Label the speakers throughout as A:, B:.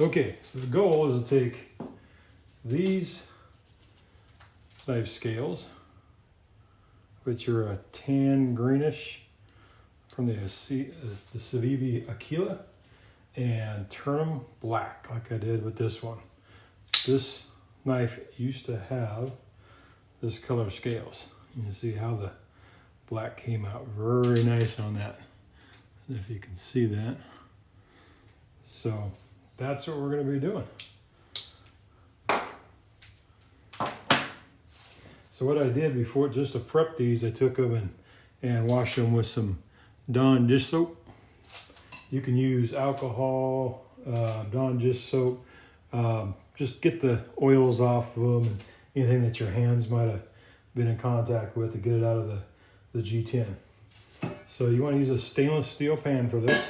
A: Okay, so the goal is to take these knife scales, which are a tan greenish from the Civivi Aquila, and turn them black like I did with this one. This knife used to have this color scales. You can see how the black came out very nice on that, if you can see that. So that's what we're going to be doing. So what I did before, just to prep these, I took them and washed them with some Dawn dish soap. You can use alcohol, Dawn dish soap. Just get the oils off of them and anything that your hands might have been in contact with to get it out of the G10. So you want to use a stainless steel pan for this.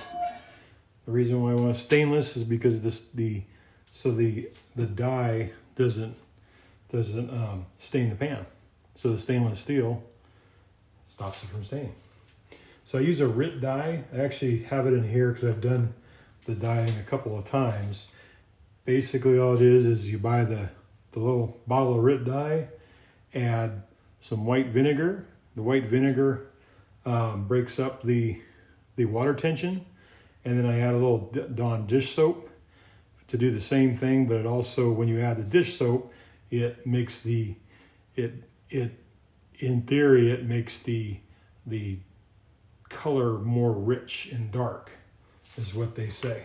A: The reason why I want stainless is because the dye doesn't stain the pan. So the stainless steel stops it from staining. So I use a RIT dye. I actually have it in here because I've done the dyeing a couple of times. Basically all it is you buy the little bottle of RIT dye, add some white vinegar. The white vinegar breaks up the water tension, and then I add a little Dawn dish soap to do the same thing, but it also, when you add the dish soap, it makes in theory, it makes the color more rich and dark, is what they say.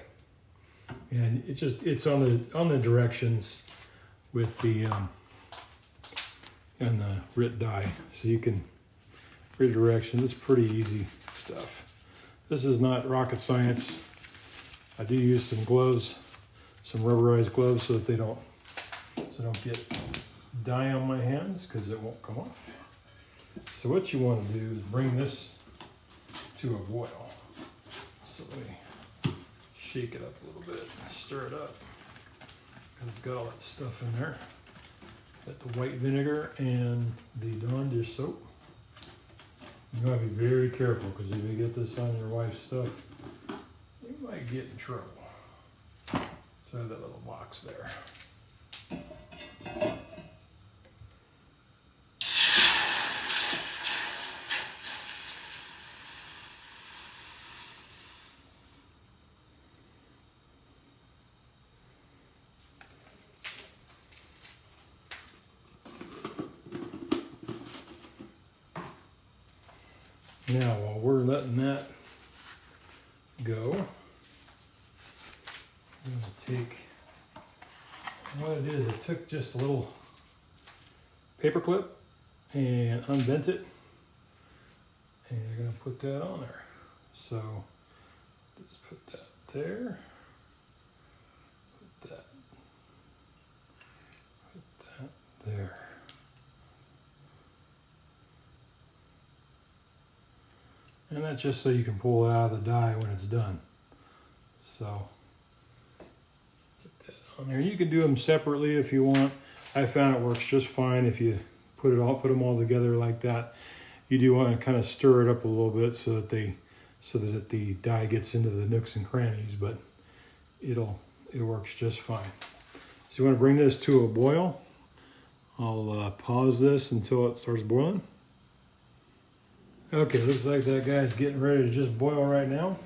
A: And it's on the directions with the and the RIT dye, so you can read directions. It's pretty easy stuff. This is not rocket science. I do use some gloves, some rubberized gloves, so that they don't get dye on my hands, because it won't come off. So what you want to do is bring this to a boil. So let me shake it up a little bit, stir it up. It's got all that stuff in there. Got the white vinegar and the Dawn dish soap. You gotta be very careful, because if you get this on your wife's stuff, you might get in trouble. So I have that little box there. Now, while we're letting that go, I'm going to take, what it is, I took just a little paper clip and unbent it, and you're going to put that on there. So just put that there, put that there. And that's just so you can pull it out of the die when it's done. So put that on there. You can do them separately if you want. I found it works just fine if you put them all together like that. You do want to kind of stir it up a little bit so that the dye gets into the nooks and crannies, but it works just fine. So you want to bring this to a boil. I'll pause this until it starts boiling. Okay, looks like that guy's getting ready to just boil right now.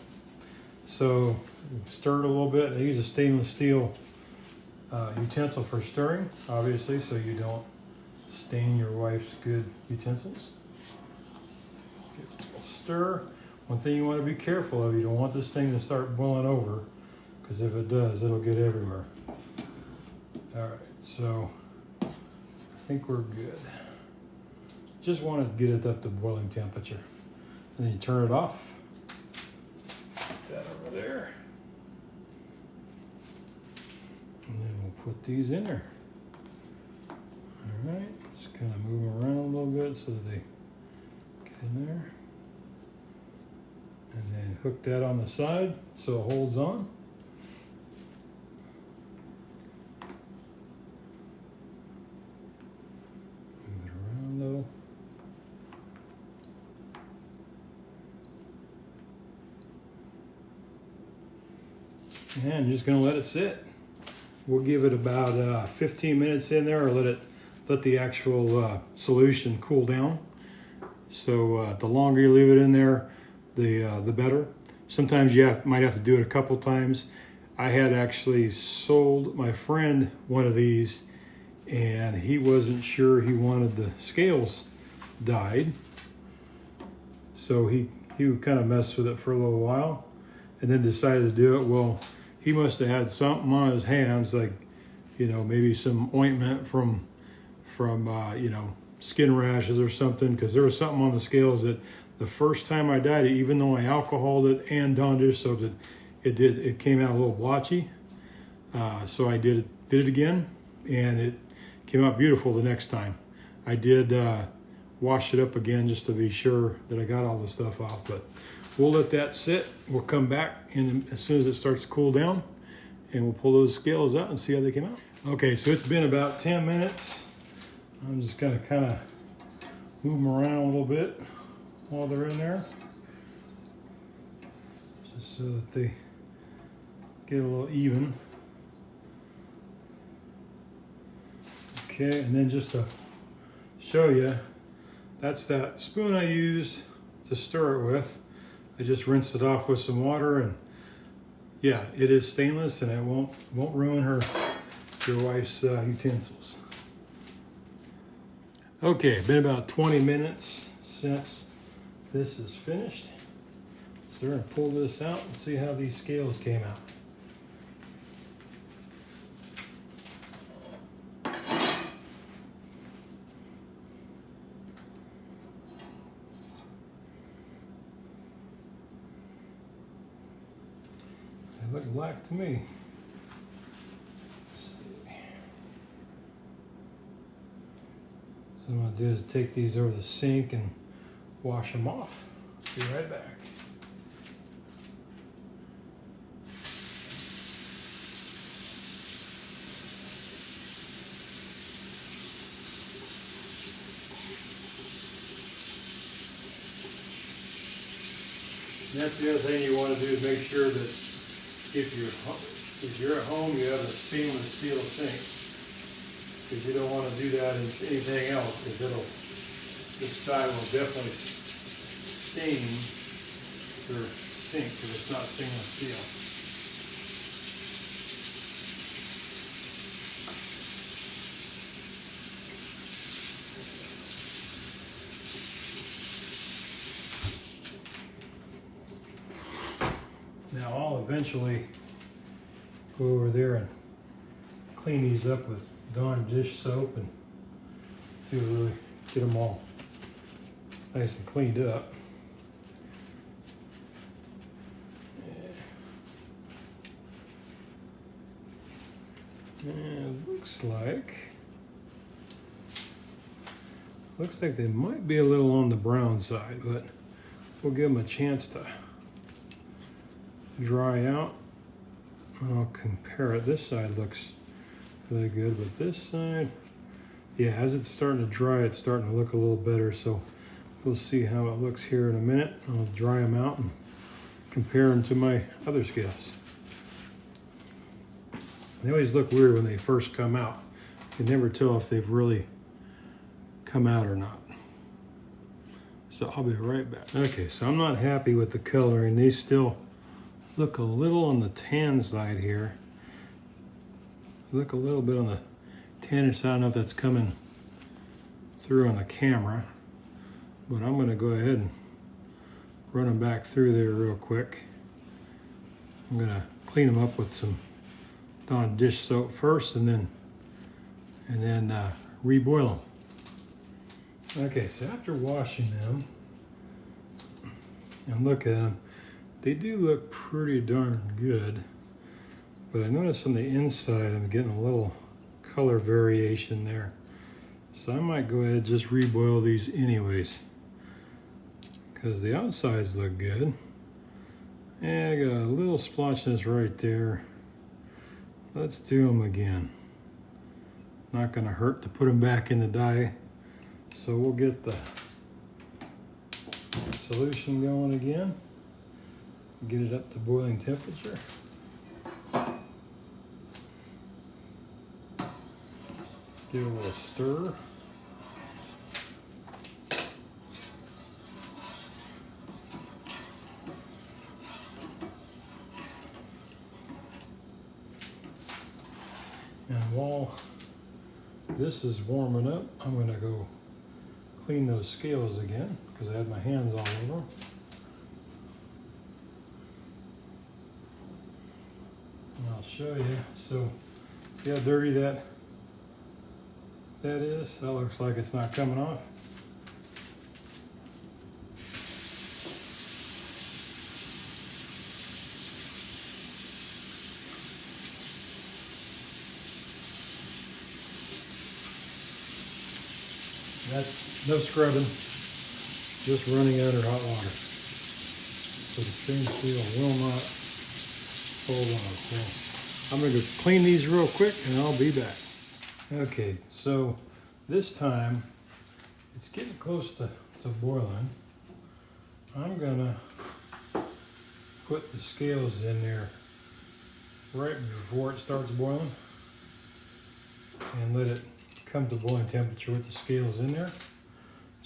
A: So stir it a little bit. I use a stainless steel utensil for stirring, obviously, so you don't stain your wife's good utensils. Give it a little stir. One thing you want to be careful of, you don't want this thing to start boiling over, because if it does, it'll get everywhere. All right, so I think we're good. Just want to get it up to boiling temperature. And then you turn it off. Put that over there. And then we'll put these in there. All right, just kind of move them around a little bit so that they get in there. And then hook that on the side so it holds on. Move it around a little. And you're just going to let it sit. We'll give it about 15 minutes in there, or let the actual solution cool down. So the longer you leave it in there, the better. Sometimes you might have to do it a couple times. I had actually sold my friend one of these, and he wasn't sure he wanted the scales dyed. So he kind of messed with it for a little while and then decided to do it. Well, he must have had something on his hands, like, maybe some ointment from skin rashes or something, because there was something on the scales that the first time I dyed it, even though I alcoholed it and Dawn dish soaped it, it came out a little blotchy. So I did it again, and it came out beautiful the next time. I did wash it up again just to be sure that I got all the stuff off, but we'll let that sit. We'll come back as soon as it starts to cool down, and we'll pull those scales out and see how they came out. Okay, so it's been about 10 minutes. I'm just gonna kind of move them around a little bit while they're in there, just so that they get a little even. Okay, and then just to show you, that's that spoon I used to stir it with. I just rinsed it off with some water, and yeah, it is stainless, and it won't ruin your wife's utensils. Okay, been about 20 minutes since this is finished. So we're gonna pull this out and see how these scales came out. They look black to me. So what I'm going to do is take these over the sink and wash them off. Be right back. And that's the other thing you want to do, is make sure that if you're at home, you have a stainless steel sink. Because you don't want to do that in anything else, because this dye will definitely stain your sink because it's not stainless steel. Now I'll eventually go over there and clean these up with Dawn dish soap and really get them all nice and cleaned up. And it looks like they might be a little on the brown side, but we'll give them a chance to dry out. I'll compare it. This side looks really good, but this side, yeah, as it's starting to dry, it's starting to look a little better. So we'll see how it looks here in a minute. I'll dry them out and compare them to my other scales. They always look weird when they first come out. You can never tell if they've really come out or not. So I'll be right back. Okay, so I'm not happy with the coloring. They still look a little on the tan side here. Look a little bit on the tannish side. I don't know if that's coming through on the camera, but I'm going to go ahead and run them back through there real quick. I'm going to clean them up with some Dawn dish soap first, and then reboil them. Okay, so after washing them and look at them, they do look pretty darn good. But I notice on the inside I'm getting a little color variation there. So I might go ahead and just reboil these anyways, because the outsides look good. And I got a little splotchiness right there. Let's do them again. Not gonna hurt to put them back in the dye. So we'll get the solution going again. Get it up to boiling temperature. Give it a little stir. And while this is warming up, I'm going to go clean those scales again because I had my hands all over them. And I'll show you. So see how dirty that is? That looks like it's not coming off. That's no scrubbing, just running under hot water. So the stainless steel will not hold on. So I'm going to go clean these real quick and I'll be back. Okay, so this time it's getting close to boiling. I'm going to put the scales in there right before it starts boiling and let it come to boiling temperature with the scales in there,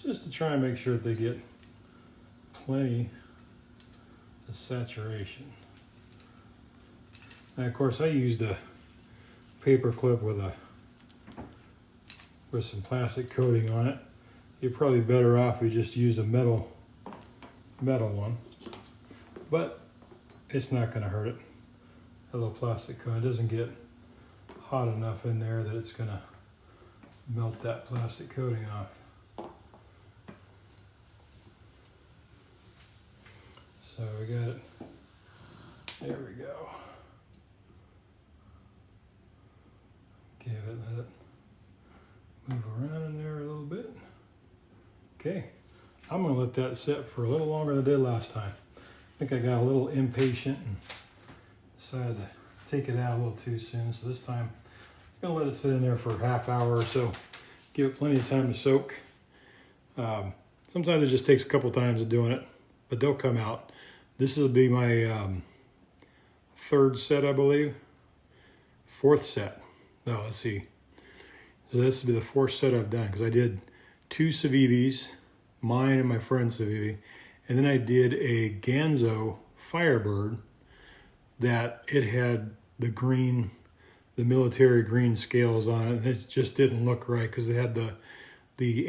A: just to try and make sure that they get plenty of saturation. And of course I used a paper clip with some plastic coating on it. You're probably better off if you just use a metal one, but it's not going to hurt it. A little plastic coating, it doesn't get hot enough in there that it's going to melt that plastic coating off. So we got it. There we go. Let it move around in there a little bit. Okay, I'm going to let that sit for a little longer than I did last time. I think I got a little impatient and decided to take it out a little too soon. So this time I'm going to let it sit in there for a half hour or so. Give it plenty of time to soak. Sometimes it just takes a couple times of doing it, but they'll come out. This will be my third set, I believe. Fourth set. No, let's see. So this will be the fourth set I've done because I did 2 Civivis, mine and my friend's Civivi, and then I did a Ganzo Firebird that it had the green, the military green scales on it. It just didn't look right because they had the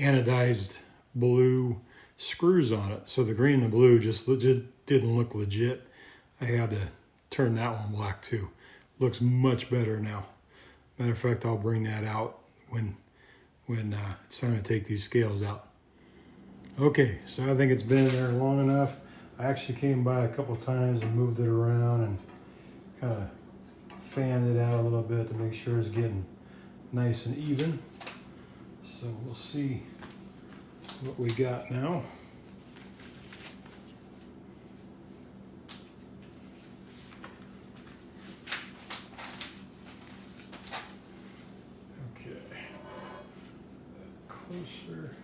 A: anodized blue screws on it. So the green and the blue just didn't look legit. I had to turn that one black too. Looks much better now. Matter of fact, I'll bring that out when it's time to take these scales out. Okay, so I think it's been in there long enough. I actually came by a couple times and moved it around and kind of fanned it out a little bit to make sure it's getting nice and even. So we'll see what we got now. Closer.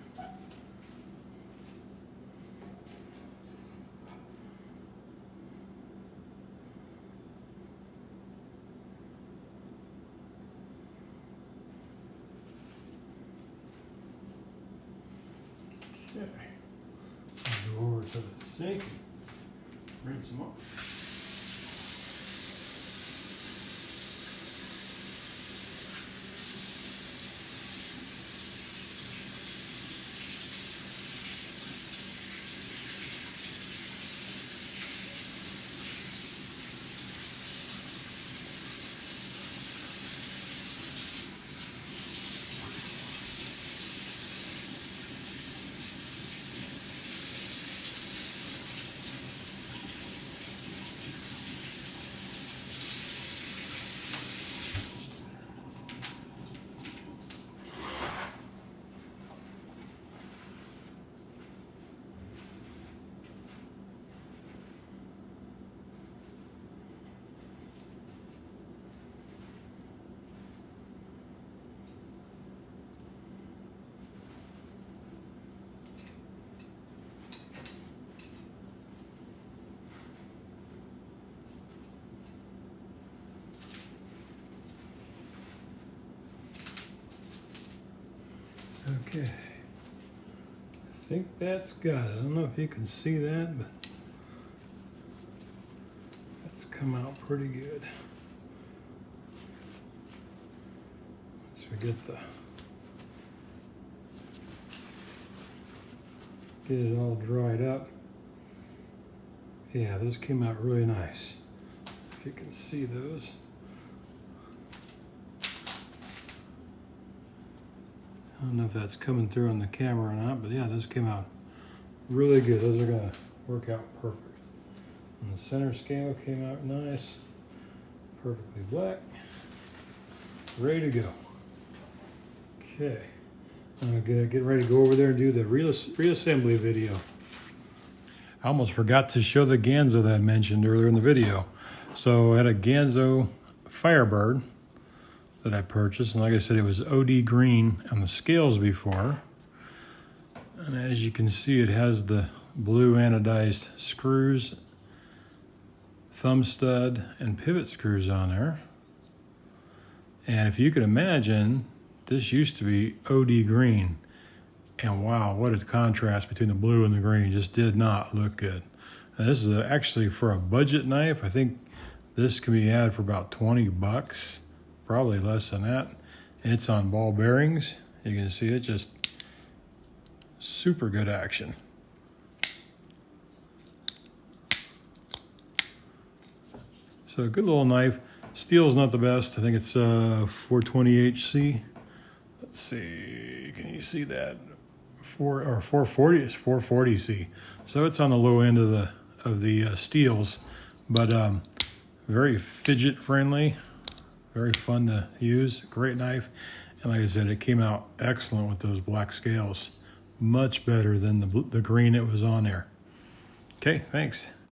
A: Okay. I'll go over to the sink, rinse them off. Okay, I think that's got it. I don't know if you can see that, but that's come out pretty good. Once we get it all dried up. Yeah, those came out really nice. If you can see those. I don't know if that's coming through on the camera or not, but yeah, those came out really good. Those are gonna work out perfect. And the center scale came out nice, perfectly black, ready to go. Okay, I'm gonna get ready to go over there and do the reassembly video. I almost forgot to show the Ganzo that I mentioned earlier in the video. So I had a Ganzo Firebird that I purchased, and like I said, it was OD green on the scales before. And as you can see, it has the blue anodized screws, thumb stud, and pivot screws on there. And if you could imagine, this used to be OD green. And wow, what a contrast between the blue and the green. It just did not look good. And this is actually for a budget knife. I think this can be had for about 20 bucks. Probably less than that. It's on ball bearings. You can see it, just super good action. So a good little knife. Steel's not the best. I think it's 420 HC. Let's see, can you see that? 440 is 440C. So it's on the low end of the steels, but very fidget friendly. Very fun to use, great knife. And like I said, it came out excellent with those black scales. Much better than the green it was on there. Okay, thanks.